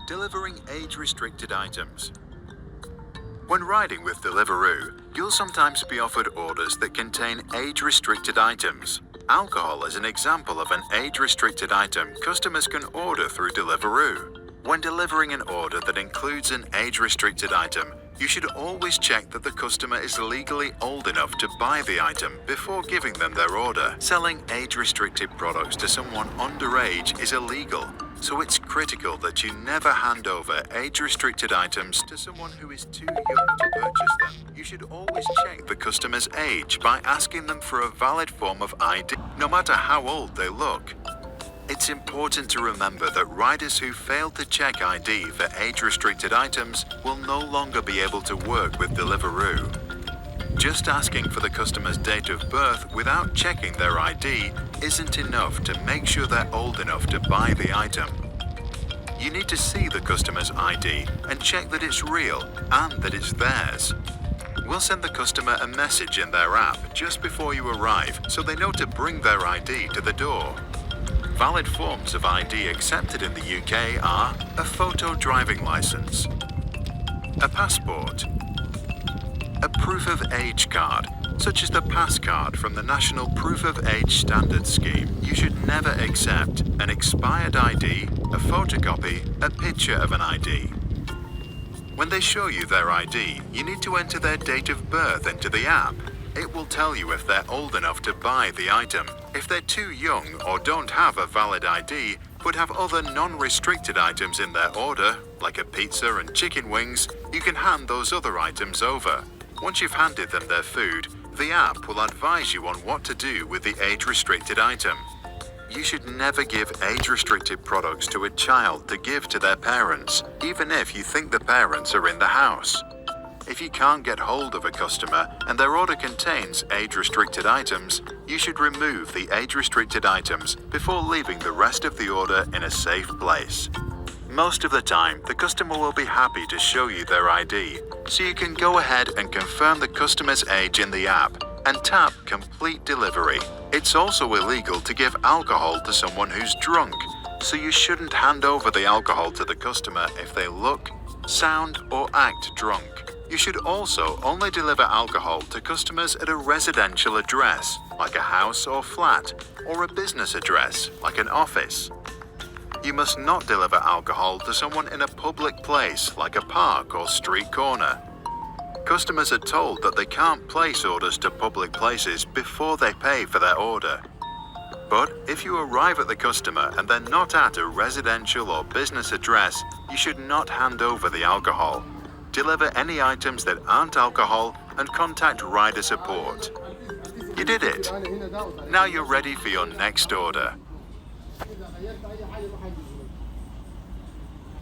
Delivering age-restricted items. When riding with Deliveroo, you'll sometimes be offered orders that contain age-restricted items. Alcohol is an example of an age-restricted item customers can order through Deliveroo. When delivering an order that includes an age-restricted item, you should always check that the customer is legally old enough to buy the item before giving them their order. Selling age-restricted products to someone underage is illegal, so it's critical that you never hand over age-restricted items to someone who is too young to purchase them. You should always check the customer's age by asking them for a valid form of ID, no matter how old they look. It's important to remember that riders who fail to check ID for age-restricted items will no longer be able to work with Deliveroo. Just asking for the customer's date of birth without checking their ID isn't enough to make sure they're old enough to buy the item. You need to see the customer's ID and check that it's real and that it's theirs. We'll send the customer a message in their app just before you arrive so they know to bring their ID to the door. Valid forms of ID accepted in the UK are a photo driving licence, a passport, a proof of age card, such as the pass card from the National Proof of Age Standards Scheme. You should never accept an expired ID, a photocopy, a picture of an ID. When they show you their ID, you need to enter their date of birth into the app. It will tell you if they're old enough to buy the item. If they're too young or don't have a valid ID, but have other non-restricted items in their order, like a pizza and chicken wings, you can hand those other items over. Once you've handed them their food, the app will advise you on what to do with the age-restricted item. You should never give age-restricted products to a child to give to their parents, even if you think the parents are in the house. If you can't get hold of a customer and their order contains age-restricted items, you should remove the age-restricted items before leaving the rest of the order in a safe place. Most of the time, the customer will be happy to show you their ID, so you can go ahead and confirm the customer's age in the app and tap Complete Delivery. It's also illegal to give alcohol to someone who's drunk, so you shouldn't hand over the alcohol to the customer if they look, sound, or act drunk. You should also only deliver alcohol to customers at a residential address, like a house or flat, or a business address, like an office. You must not deliver alcohol to someone in a public place, like a park or street corner. Customers are told that they can't place orders to public places before they pay for their order. But if you arrive at the customer and they're not at a residential or business address, you should not hand over the alcohol. Deliver any items that aren't alcohol and contact rider support. You did it. Now you're ready for your next order.